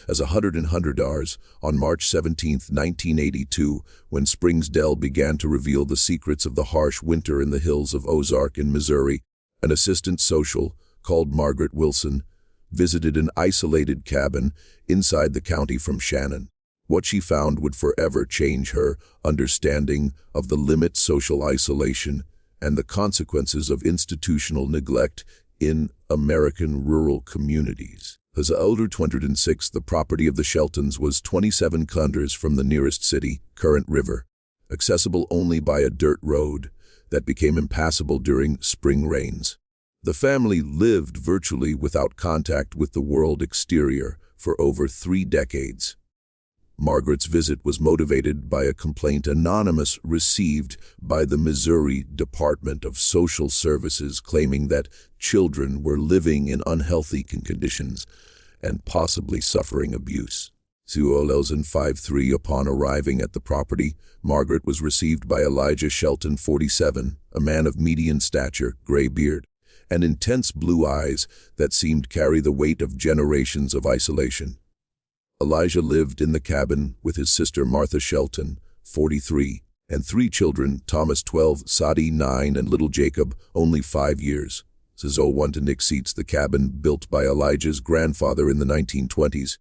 as 100 hours on March 17, 1982, when Springs Dell began to reveal the secrets of the harsh winter in the hills of Ozark in Missouri. An assistant social, called Margaret Wilson, visited an isolated cabin inside the county from Shannon. What she found would forever change her understanding of the limit social isolation and the consequences of institutional neglect in American rural communities. As older 206, the property of the Sheltons was 27 kilometers from the nearest city, Current River, accessible only by a dirt road that became impassable during spring rains. The family lived virtually without contact with the world exterior for over 3 decades. Margaret's visit was motivated by a complaint Anonymous received by the Missouri Department of Social Services claiming that children were living in unhealthy conditions and possibly suffering abuse. 2053, upon arriving at the property, Margaret was received by Elijah Shelton, 47, a man of median stature, gray beard, and intense blue eyes that seemed carry the weight of generations of isolation. Elijah lived in the cabin with his sister Martha Shelton, 43, and 3 children, Thomas 12, Sadie 9, and little Jacob, only 5 years. One to Nick Seats, the cabin, built by Elijah's grandfather in the 1920s,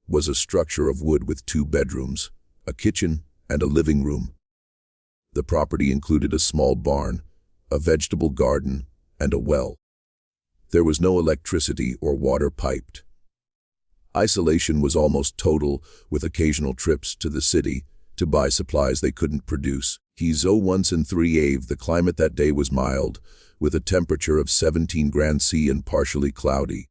was a structure of wood with 2 bedrooms, a kitchen, and a living room. The property included a small barn, a vegetable garden, and a well. There was no electricity or water piped. Isolation was almost total, with occasional trips to the city to buy supplies they couldn't produce. Once in 3 Ave, the climate that day was mild, with a temperature of 17 degrees C and partially cloudy.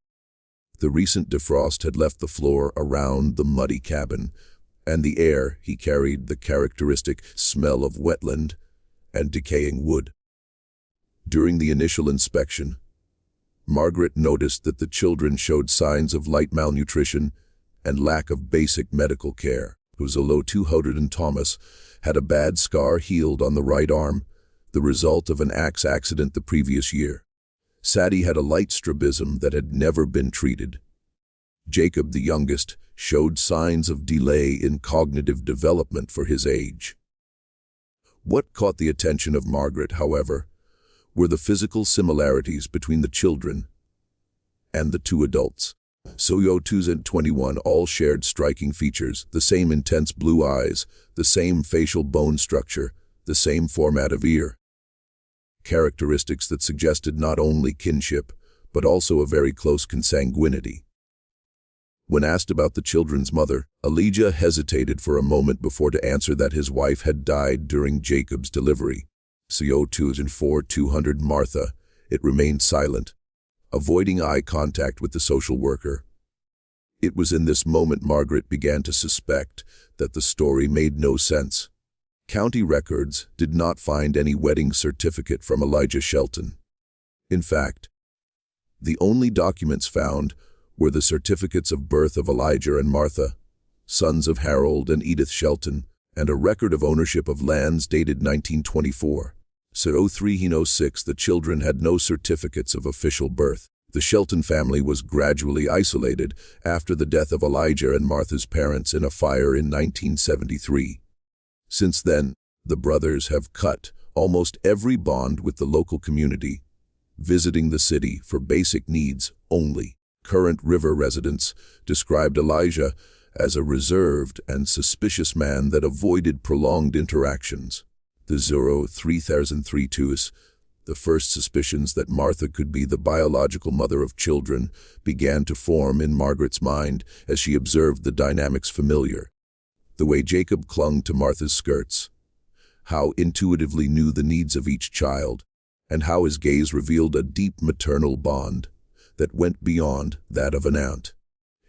The recent defrost had left the floor around the muddy cabin, and the air he carried the characteristic smell of wetland and decaying wood. During the initial inspection, Margaret noticed that the children showed signs of light malnutrition and lack of basic medical care. And Thomas had a bad scar healed on the right arm, the result of an axe accident the previous year. Sadie had a light strabism that had never been treated. Jacob, the youngest, showed signs of delay in cognitive development for his age. What caught the attention of Margaret, however, were the physical similarities between the children and the 2 adults. 2021 all shared striking features, the same intense blue eyes, the same facial bone structure, the same format of ear. Characteristics that suggested not only kinship, but also a very close consanguinity. When asked about the children's mother, Elijah hesitated for a moment before to answer that his wife had died during Jacob's delivery. 200 Martha, it remained silent, avoiding eye contact with the social worker. It was in this moment Margaret began to suspect that the story made no sense. County records did not find any wedding certificate from Elijah Shelton. In fact, the only documents found were the certificates of birth of Elijah and Martha, sons of Harold and Edith Shelton, and a record of ownership of lands dated 1924. 0306, the children had no certificates of official birth. The Shelton family was gradually isolated after the death of Elijah and Martha's parents in a fire in 1973. Since then, the brothers have cut almost every bond with the local community, visiting the city for basic needs only. Current River residents described Elijah as a reserved and suspicious man that avoided prolonged interactions. The 3032's, the first suspicions that Martha could be the biological mother of children began to form in Margaret's mind as she observed the dynamics familiar. The way Jacob clung to Martha's skirts, how intuitively knew the needs of each child, and how his gaze revealed a deep maternal bond that went beyond that of an aunt.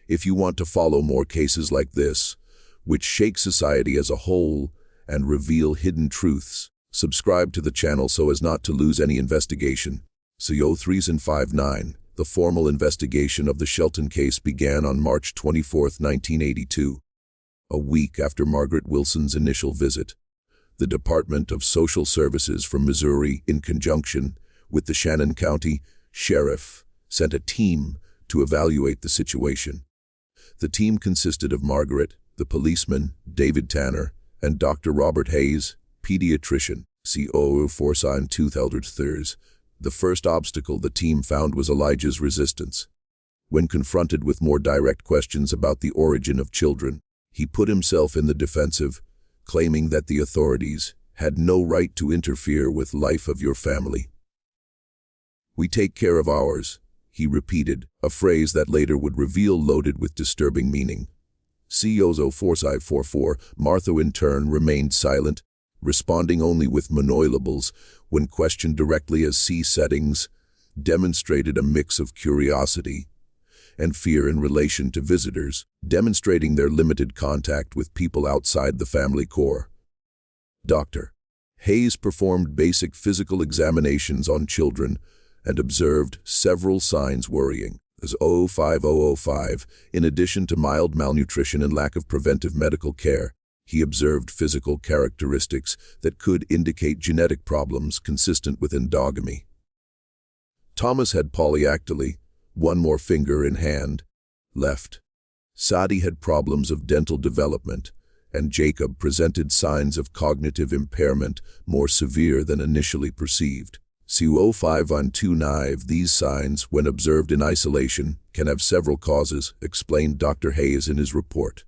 If you want to follow more cases like this, which shake society as a whole and reveal hidden truths, subscribe to the channel so as not to lose any investigation. 3059, the formal investigation of the Shelton case began on March 24, 1982. A week after Margaret Wilson's initial visit, the Department of Social Services from Missouri, in conjunction with the Shannon County Sheriff, sent a team to evaluate the situation. The team consisted of Margaret, the policeman, David Tanner, and Dr. Robert Hayes, pediatrician, COO Forsyth 2003. The first obstacle the team found was Elijah's resistance. When confronted with more direct questions about the origin of children, he put himself in the defensive, claiming that the authorities had no right to interfere with life of your family. "We take care of ours," he repeated, a phrase that later would reveal loaded with disturbing meaning. COO Forsyth 44, Martha in turn remained silent, responding only with monosyllables when questioned directly, as C settings demonstrated a mix of curiosity and fear in relation to visitors, demonstrating their limited contact with people outside the family core. Dr. Hayes performed basic physical examinations on children and observed several signs worrying, as 05005. In addition to mild malnutrition and lack of preventive medical care, he observed physical characteristics that could indicate genetic problems consistent with endogamy. Thomas had polyactyly, one more finger in hand, left. Sadie had problems of dental development, and Jacob presented signs of cognitive impairment more severe than initially perceived. CO5129. These signs, when observed in isolation, can have several causes, explained Dr. Hayes in his report.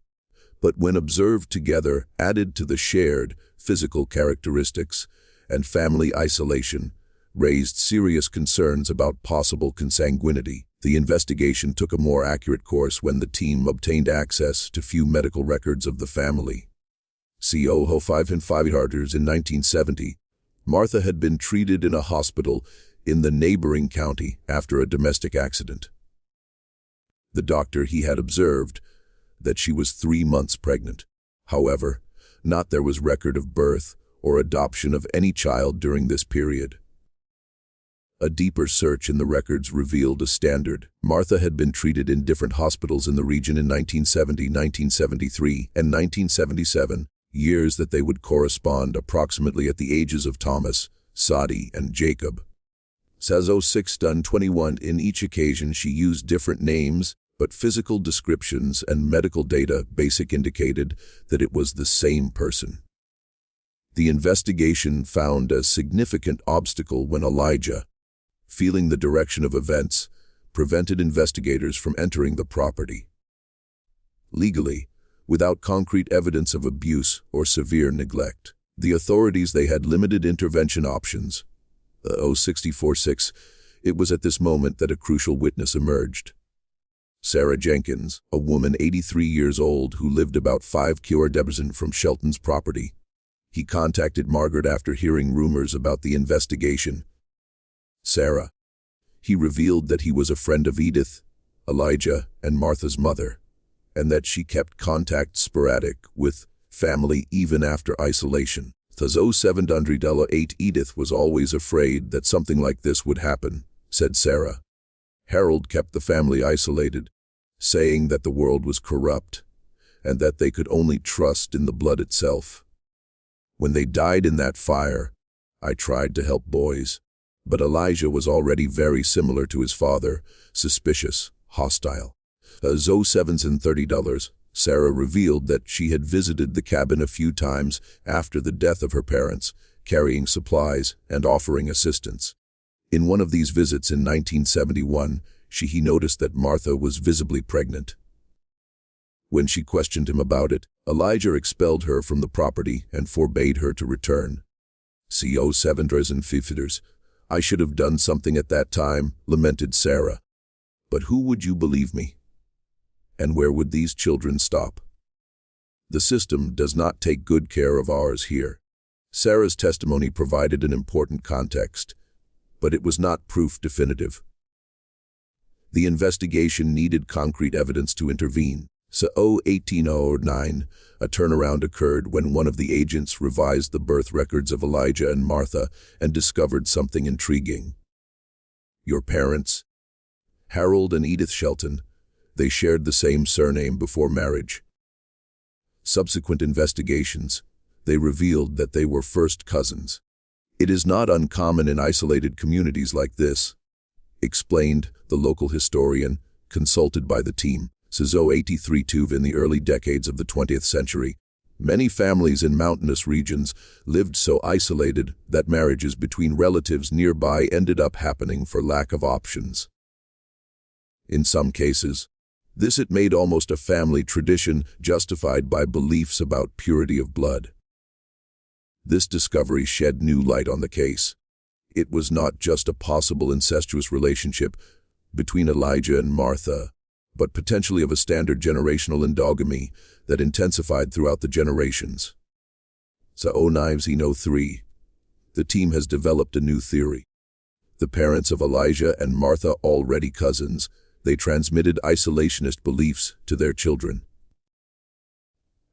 But when observed together, added to the shared physical characteristics and family isolation, raised serious concerns about possible consanguinity. The investigation took a more accurate course when the team obtained access to few medical records of the family. COO 5 and 5 Harters in 1970. Martha had been treated in a hospital in the neighboring county after a domestic accident. The doctor he had observed that she was 3 months pregnant. However, not there was record of birth or adoption of any child during this period. A deeper search in the records revealed a standard. Martha had been treated in different hospitals in the region in 1970, 1973, and 1977, years that they would correspond approximately at the ages of Thomas, Sadie, and Jacob. Says 06-21. In each occasion she used different names, but physical descriptions and medical data basic indicated that it was the same person. The investigation found a significant obstacle when Elijah, feeling the direction of events, prevented investigators from entering the property. Legally, without concrete evidence of abuse or severe neglect, the authorities they had limited intervention options. 064-6. It was at this moment that a crucial witness emerged. Sarah Jenkins, a woman 83 years old who lived about 5 km from Shelton's property. He contacted Margaret after hearing rumors about the investigation. Sarah. He revealed that he was a friend of Edith, Elijah, and Martha's mother, and that she kept contact sporadic with family even after isolation. Thus 07-8. Edith was always afraid that something like this would happen, said Sarah. Harold kept the family isolated, saying that the world was corrupt and that they could only trust in the blood itself. When they died in that fire, I tried to help boys, but Elijah was already very similar to his father, suspicious, hostile. As 07-30, Sarah revealed that she had visited the cabin a few times after the death of her parents, carrying supplies and offering assistance. In one of these visits in 1971, he noticed that Martha was visibly pregnant. When she questioned him about it, Elijah expelled her from the property and forbade her to return. CO7-50. I should have done something at that time, lamented Sarah. But who would you believe me? And where would these children stop? The system does not take good care of ours here. Sarah's testimony provided an important context, but it was not proof definitive. The investigation needed concrete evidence to intervene. So 1809, a turnaround occurred when one of the agents revised the birth records of Elijah and Martha and discovered something intriguing. Your parents? Harold and Edith Shelton. They shared the same surname before marriage. Subsequent investigations, they revealed that they were first cousins. It is not uncommon in isolated communities like this, explained the local historian consulted by the team. Cizo 83 in the early decades of the 20th century. Many families in mountainous regions lived so isolated that marriages between relatives nearby ended up happening for lack of options. In some cases, this it made almost a family tradition justified by beliefs about purity of blood. This discovery shed new light on the case. It was not just a possible incestuous relationship between Elijah and Martha, but potentially of a standard generational endogamy that intensified throughout the generations. Sa 0903, the team has developed a new theory. The parents of Elijah and Martha, already cousins, they transmitted isolationist beliefs to their children.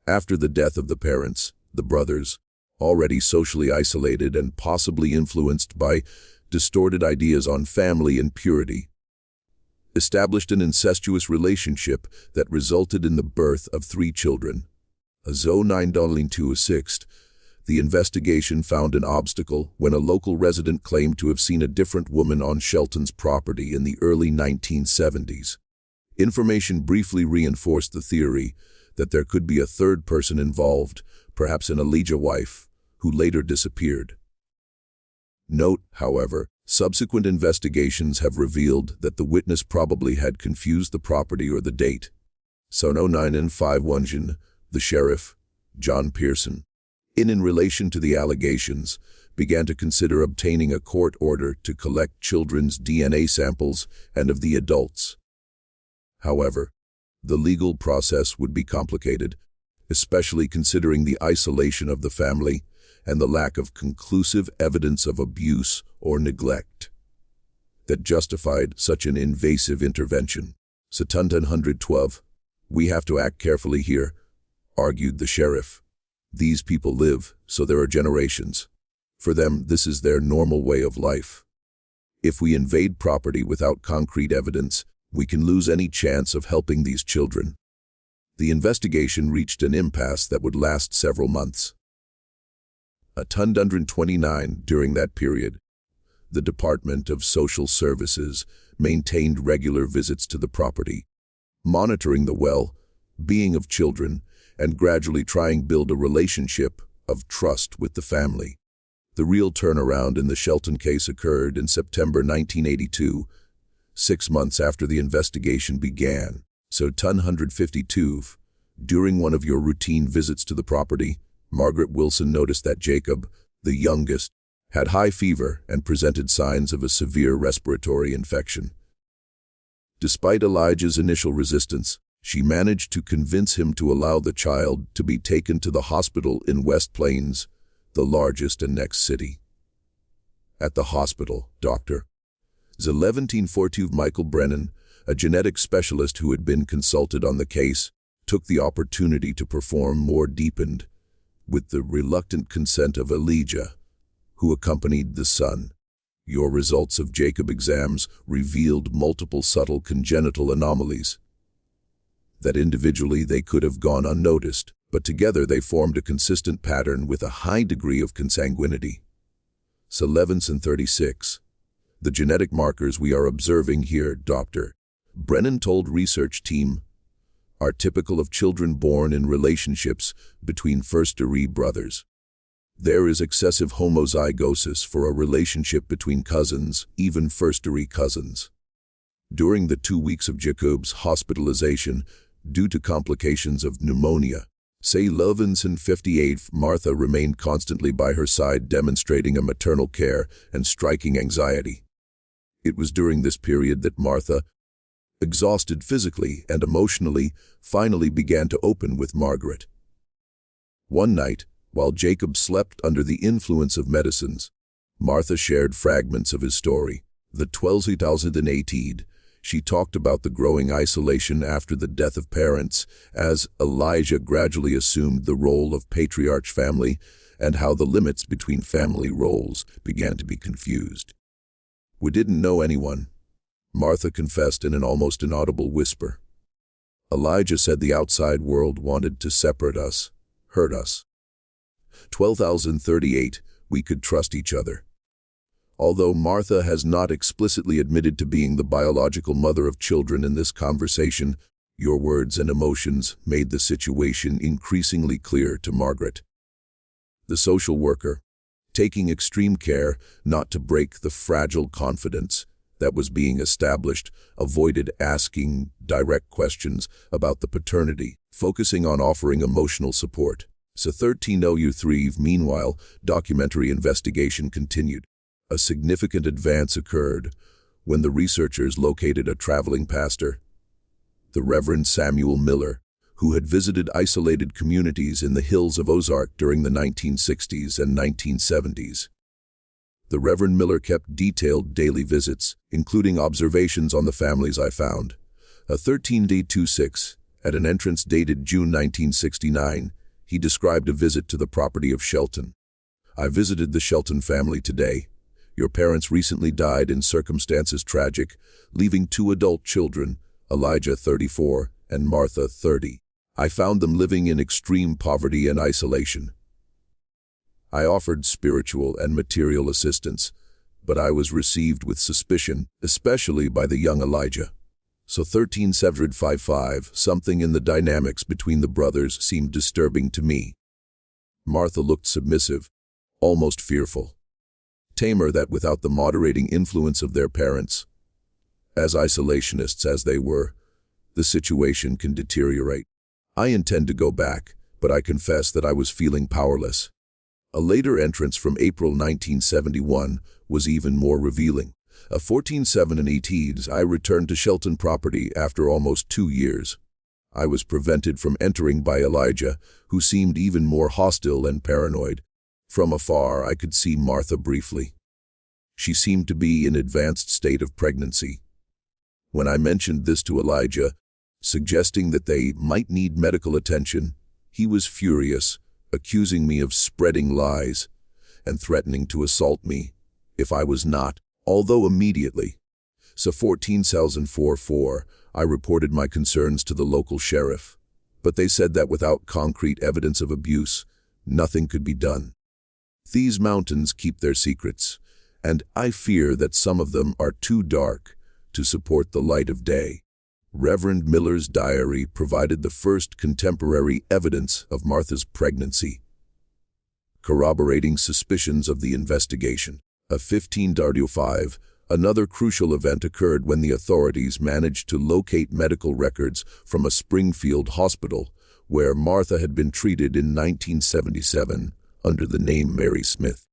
After the death of the parents, the brothers, already socially isolated and possibly influenced by distorted ideas on family and purity, established an incestuous relationship that resulted in the birth of 3 children. As 0926, the investigation found an obstacle when a local resident claimed to have seen a different woman on Shelton's property in the early 1970s. Information briefly reinforced the theory that there could be a third person involved, perhaps an Elijah wife, who later disappeared. Note, however, subsequent investigations have revealed that the witness probably had confused the property or the date. So 0951, the sheriff, John Pearson, in relation to the allegations, began to consider obtaining a court order to collect children's DNA samples and of the adults. However, the legal process would be complicated, especially considering the isolation of the family and the lack of conclusive evidence of abuse or neglect that justified such an invasive intervention. Satunda 112, we have to act carefully here, argued the sheriff. These people live, so there are generations. For them, this is their normal way of life. If we invade property without concrete evidence, we can lose any chance of helping these children. The investigation reached an impasse that would last several months. At 129 during that period, the Department of Social Services maintained regular visits to the property, monitoring the well-being of children and gradually trying to build a relationship of trust with the family. The real turnaround in the Shelton case occurred in September 1982, 6 months after the investigation began. So 152, during one of your routine visits to the property, Margaret Wilson noticed that Jacob, the youngest, had high fever and presented signs of a severe respiratory infection. Despite Elijah's initial resistance, she managed to convince him to allow the child to be taken to the hospital in West Plains, the largest and next city. At the hospital, Dr. 1142 Michael Brennan, a genetic specialist who had been consulted on the case, took the opportunity to perform more deepened, with the reluctant consent of Elijah, who accompanied the son. Your results of Jacob exams revealed multiple subtle congenital anomalies. That individually they could have gone unnoticed, but together they formed a consistent pattern with a high degree of consanguinity. 1136. The genetic markers we are observing here, Dr. Brennan told research team, are typical of children born in relationships between first-degree brothers. There is excessive homozygosis for a relationship between cousins, even first-degree cousins. During the 2 weeks of Jacob's hospitalization, due to complications of pneumonia, say Levinson 58, Martha remained constantly by her side, demonstrating a maternal care and striking anxiety. It was during this period that Martha, exhausted physically and emotionally, finally began to open with Margaret. One night, while Jacob slept under the influence of medicines, Martha shared fragments of his story. The 2018, she talked about the growing isolation after the death of parents, as Elijah gradually assumed the role of patriarch family, and how the limits between family roles began to be confused. We didn't know anyone, Martha confessed in an almost inaudible whisper. Elijah said the outside world wanted to separate us, hurt us. 12,038, we could trust each other. Although Martha has not explicitly admitted to being the biological mother of children in this conversation, Your words and emotions made the situation increasingly clear to Margaret. The social worker, taking extreme care not to break the fragile confidence that was being established, avoided asking direct questions about the paternity, focusing on offering emotional support. So 1303, meanwhile, documentary investigation continued. A significant advance occurred when the researchers located a traveling pastor, the Reverend Samuel Miller, who had visited isolated communities in the hills of Ozark during the 1960s and 1970s. The Reverend Miller kept detailed daily visits, including observations on the families I found. A 13-day-26, at an entrance dated June 1969, he described a visit to the property of Shelton. I visited the Shelton family today. Your parents recently died in circumstances tragic, leaving 2 adult children, Elijah, 34, and Martha, 30. I found them living in extreme poverty and isolation. I offered spiritual and material assistance, but I was received with suspicion, especially by the young Elijah. So 13-755, something in the dynamics between the brothers seemed disturbing to me. Martha looked submissive, almost fearful. Tamer that without the moderating influence of their parents. As isolationists as they were, the situation can deteriorate. I intend to go back, but I confess that I was feeling powerless. A later entrance from April 1971 was even more revealing. A 14-7 I returned to Shelton property after almost 2 years. I was prevented from entering by Elijah, who seemed even more hostile and paranoid. From afar, I could see Martha briefly. She seemed to be in advanced state of pregnancy. When I mentioned this to Elijah, suggesting that they might need medical attention, he was furious, accusing me of spreading lies and threatening to assault me if I was not, although immediately. So 14-44, I reported my concerns to the local sheriff, but they said that without concrete evidence of abuse, nothing could be done. These mountains keep their secrets, and I fear that some of them are too dark to support the light of day. Reverend Miller's diary provided the first contemporary evidence of Martha's pregnancy, corroborating suspicions of the investigation. A 15-5, another crucial event occurred when the authorities managed to locate medical records from a Springfield hospital where Martha had been treated in 1977 under the name Mary Smith.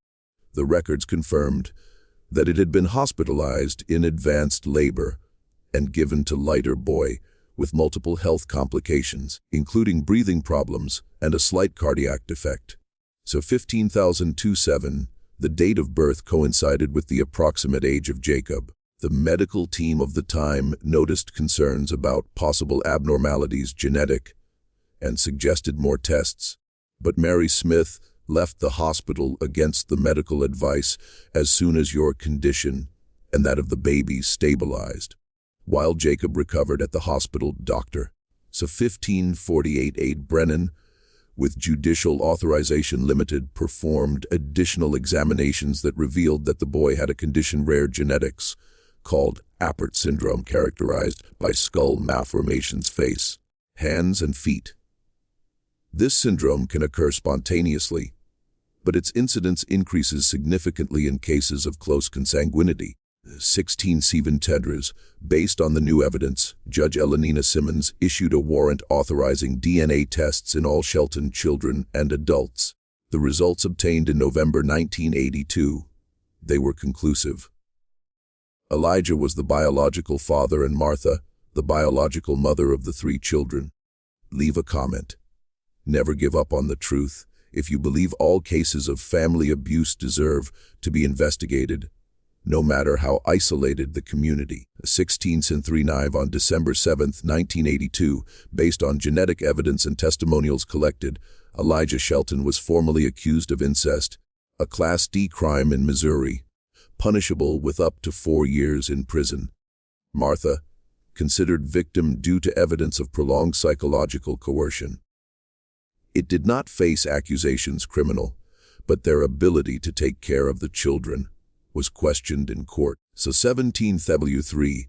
The records confirmed that it had been hospitalized in advanced labor and given to lighter boy with multiple health complications, including breathing problems and a slight cardiac defect. So 15,027, the date of birth coincided with the approximate age of Jacob. The medical team of the time noticed concerns about possible abnormalities genetic and suggested more tests. But Mary Smith left the hospital against the medical advice as soon as your condition and that of the baby stabilized. While Jacob recovered at the hospital, Dr. So 1548 Brennan, with Judicial Authorization Limited, performed additional examinations that revealed that the boy had a condition rare genetics called Appert syndrome, characterized by skull malformations, face, hands, and feet. This syndrome can occur spontaneously, but its incidence increases significantly in cases of close consanguinity. 16-7 Tedras. Based on the new evidence, Judge Elenina Simmons issued a warrant authorizing DNA tests in all Shelton children and adults. The results obtained in November 1982. They were conclusive. Elijah was the biological father and Martha, the biological mother of the 3 children. Leave a comment. Never give up on the truth. If you believe all cases of family abuse deserve to be investigated, no matter how isolated the community. 16-39 on December 7, 1982, based on genetic evidence and testimonials collected, Elijah Shelton was formally accused of incest, a Class D crime in Missouri, punishable with up to 4 years in prison. Martha, considered victim due to evidence of prolonged psychological coercion. It did not face accusations criminal, but their ability to take care of the children was questioned in court. So 17-3,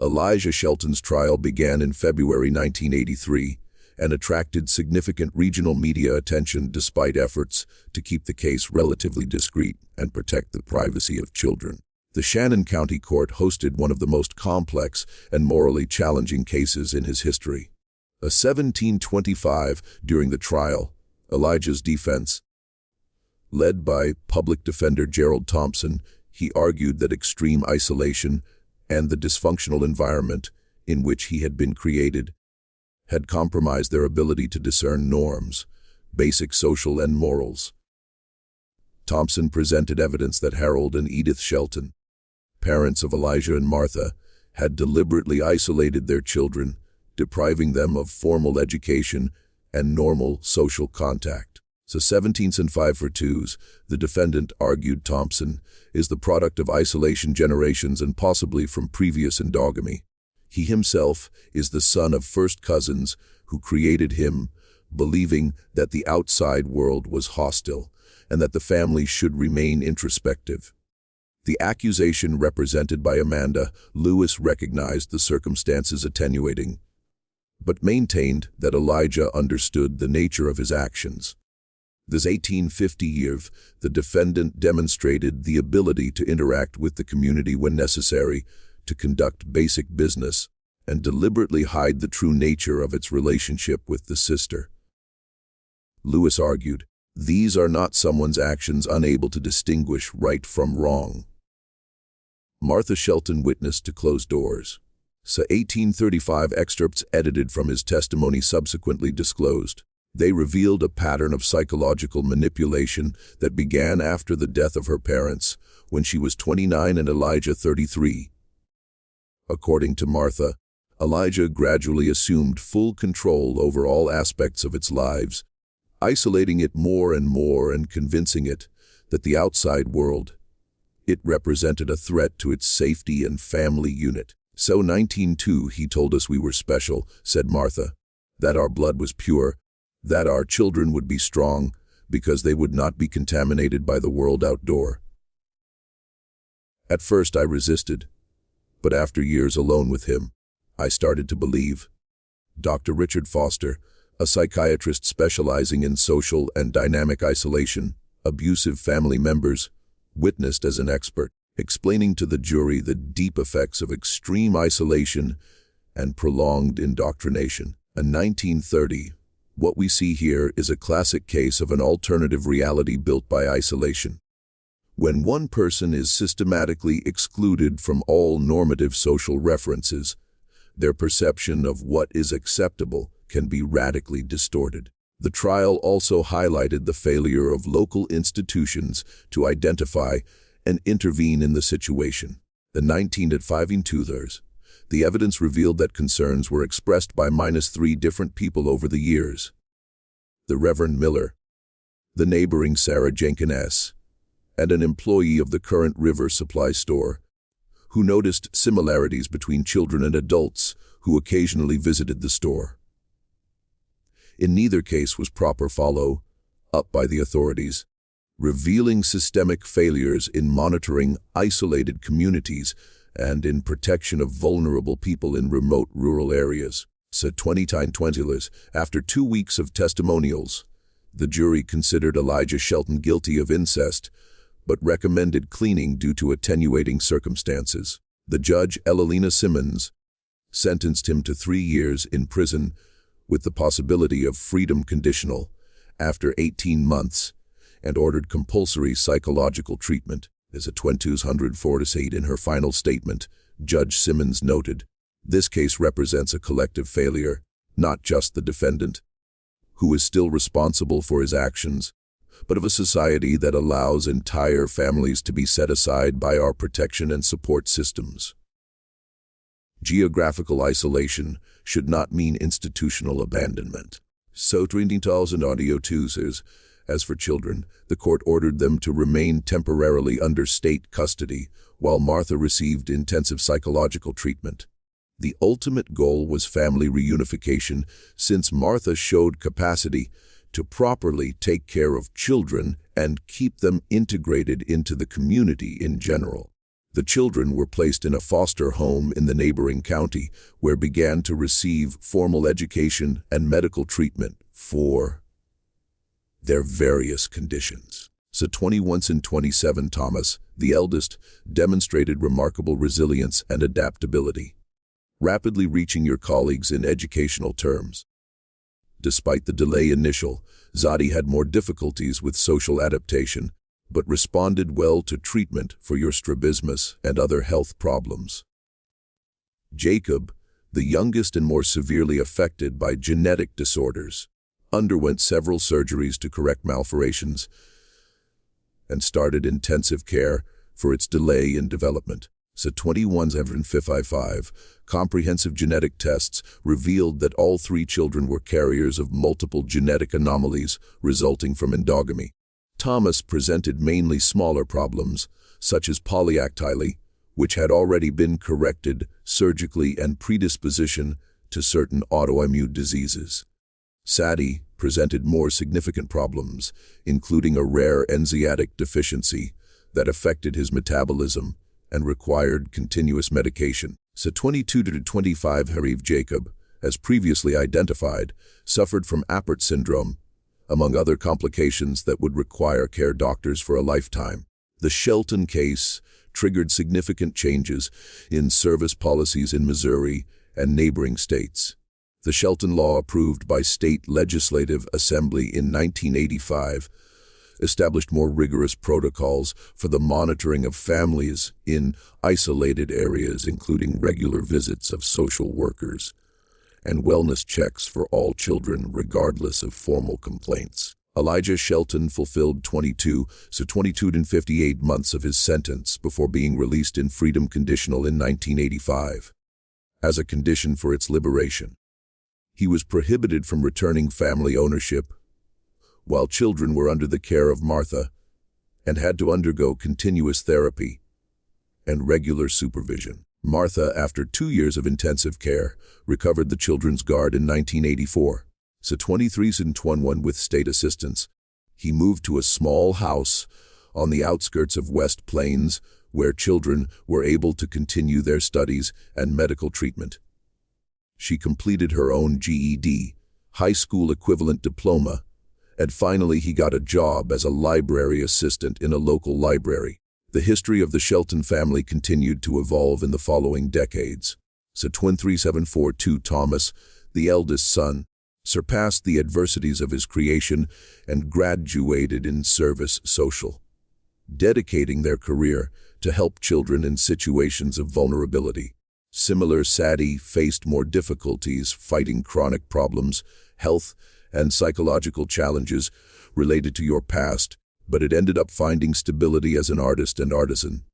Elijah Shelton's trial began in February 1983 and attracted significant regional media attention despite efforts to keep the case relatively discreet and protect the privacy of children. The Shannon County Court hosted one of the most complex and morally challenging cases in his history. A 1725 during the trial, Elijah's defense, led by public defender Gerald Thompson, he argued that extreme isolation and the dysfunctional environment in which he had been created had compromised their ability to discern norms, basic social and morals. Thompson presented evidence that Harold and Edith Shelton, parents of Elijah and Martha, had deliberately isolated their children, depriving them of formal education and normal social contact. So 17 and 5 for 2s, the defendant argued Thompson is the product of isolation generations and possibly from previous endogamy. He himself is the son of first cousins who created him, believing that the outside world was hostile and that the family should remain introspective. The accusation represented by Amanda Lewis recognized the circumstances attenuating, but maintained that Elijah understood the nature of his actions. This 1850 year, the defendant demonstrated the ability to interact with the community when necessary, to conduct basic business, and deliberately hide the true nature of its relationship with the sister. Lewis argued, these are not someone's actions unable to distinguish right from wrong. Martha Shelton witnessed to closed doors. So 1835 excerpts edited from his testimony subsequently disclosed. They revealed a pattern of psychological manipulation that began after the death of her parents, when she was 29 and Elijah 33. According to Martha, Elijah gradually assumed full control over all aspects of its lives, isolating it more and more and convincing it that the outside world, it represented a threat to its safety and family unit. So 19:2 he told us we were special, said Martha, that our blood was pure, that our children would be strong because they would not be contaminated by the world outdoor. At first I resisted, but after years alone with him, I started to believe. Dr. Richard Foster, a psychiatrist specializing in social and dynamic isolation, abusive family members, witnessed as an expert, explaining to the jury the deep effects of extreme isolation and prolonged indoctrination. In 1930, what we see here is a classic case of an alternative reality built by isolation. When one person is systematically excluded from all normative social references, their perception of what is acceptable can be radically distorted. The trial also highlighted the failure of local institutions to identify and intervene in the situation. The 19-5 the evidence revealed that concerns were expressed by -3 different people over the years. The Reverend Miller, the neighboring Sarah Jenkins, and an employee of the current River Supply Store, who noticed similarities between children and adults who occasionally visited the store. In neither case was proper follow-up by the authorities, revealing systemic failures in monitoring isolated communities and in protection of vulnerable people in remote rural areas. So 20 after 2 weeks of testimonials, the jury considered Elijah Shelton guilty of incest, but recommended cleaning due to attenuating circumstances. The judge, Elalina Simmons, sentenced him to 3 years in prison with the possibility of freedom conditional after 18 months and ordered compulsory psychological treatment. As a 204-8 in her final statement, Judge Simmons noted, this case represents a collective failure, not just the defendant, who is still responsible for his actions, but of a society that allows entire families to be set aside by our protection and support systems. Geographical isolation should not mean institutional abandonment. So 20,000 audio users. As for children, the court ordered them to remain temporarily under state custody while Martha received intensive psychological treatment. The ultimate goal was family reunification, since Martha showed capacity to properly take care of children and keep them integrated into the community in general. The children were placed in a foster home in the neighboring county, where began to receive formal education and medical treatment for their various conditions. So 21 and 27 Thomas, the eldest, demonstrated remarkable resilience and adaptability, rapidly reaching your colleagues in educational terms. Despite the delay initial, Zadi had more difficulties with social adaptation, but responded well to treatment for your strabismus and other health problems. Jacob, the youngest and more severely affected by genetic disorders, underwent several surgeries to correct malformations and started intensive care for its delay in development. So 21-755, comprehensive genetic tests revealed that all three children were carriers of multiple genetic anomalies resulting from endogamy. Thomas presented mainly smaller problems, such as polyactyly, which had already been corrected surgically, and predisposition to certain autoimmune diseases. Sadie presented more significant problems, including a rare enzymatic deficiency that affected his metabolism and required continuous medication. So 22-25 Hariv Jacob, as previously identified, suffered from Appert syndrome, among other complications that would require care doctors for a lifetime. The Shelton case triggered significant changes in service policies in Missouri and neighboring states. The Shelton Law, approved by State Legislative Assembly in 1985, established more rigorous protocols for the monitoring of families in isolated areas, including regular visits of social workers and wellness checks for all children, regardless of formal complaints. Elijah Shelton fulfilled 22 and 58 months of his sentence before being released in freedom conditional in 1985. As a condition for its liberation, he was prohibited from returning family ownership, while children were under the care of Martha and had to undergo continuous therapy and regular supervision. Martha, after 2 years of intensive care, recovered the children's guard in 1984. So 23 and 21 with state assistance, he moved to a small house on the outskirts of West Plains, where children were able to continue their studies and medical treatment. She completed her own GED, high school equivalent diploma, and finally he got a job as a library assistant in a local library. The history of the Shelton family continued to evolve in the following decades. So 23742 Thomas, the eldest son, surpassed the adversities of his creation and graduated in service social, dedicating their career to help children in situations of vulnerability. Similar Sadie faced more difficulties fighting chronic problems, health, and psychological challenges related to your past, but it ended up finding stability as an artist and artisan.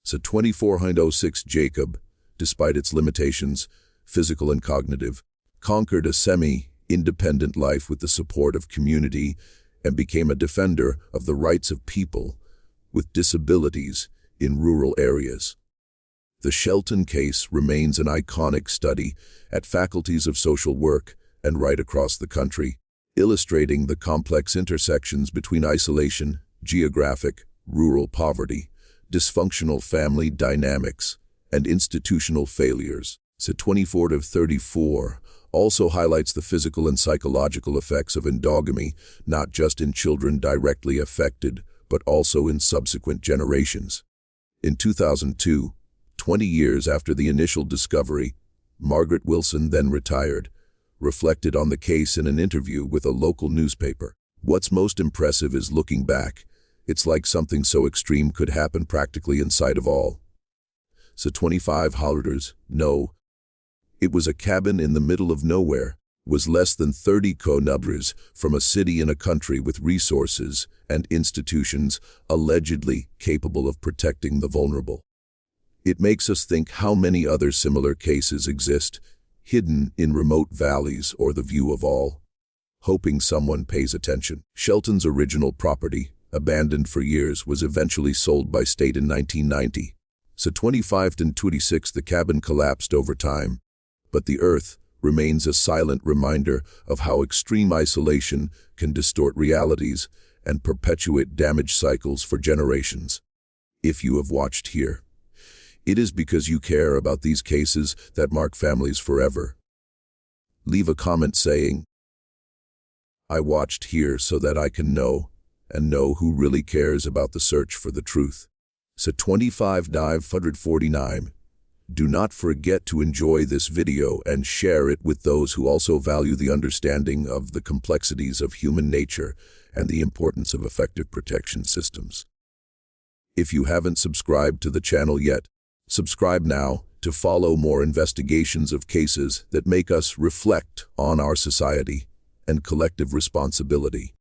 So 2406 Jacob, despite its limitations, physical and cognitive, conquered a semi-independent life with the support of community and became a defender of the rights of people with disabilities in rural areas. The Shelton case remains an iconic study at faculties of social work and right across the country, illustrating the complex intersections between isolation, geographic, rural poverty, dysfunctional family dynamics, and institutional failures. So 24-34 also highlights the physical and psychological effects of endogamy, not just in children directly affected, but also in subsequent generations. In 2002, 20 years after the initial discovery, Margaret Wilson, then retired, reflected on the case in an interview with a local newspaper. What's most impressive is looking back. It's like something so extreme could happen practically in sight of all. So 25 Hollerders, no. It was a cabin in the middle of nowhere, was less than 30 kilometers from a city in a country with resources and institutions allegedly capable of protecting the vulnerable. It makes us think how many other similar cases exist, hidden in remote valleys or the view of all, hoping someone pays attention. Shelton's original property, abandoned for years, was eventually sold by state in 1990. So 25-26 the cabin collapsed over time, but the earth remains a silent reminder of how extreme isolation can distort realities and perpetuate damage cycles for generations. If you have watched here, It is because you care about these cases that mark families forever. Leave a comment saying, "I watched here so that I can know, and know who really cares about the search for the truth." So 25-549. Do not forget to enjoy this video and share it with those who also value the understanding of the complexities of human nature and the importance of effective protection systems. If you haven't subscribed to the channel yet, subscribe now to follow more investigations of cases that make us reflect on our society and collective responsibility.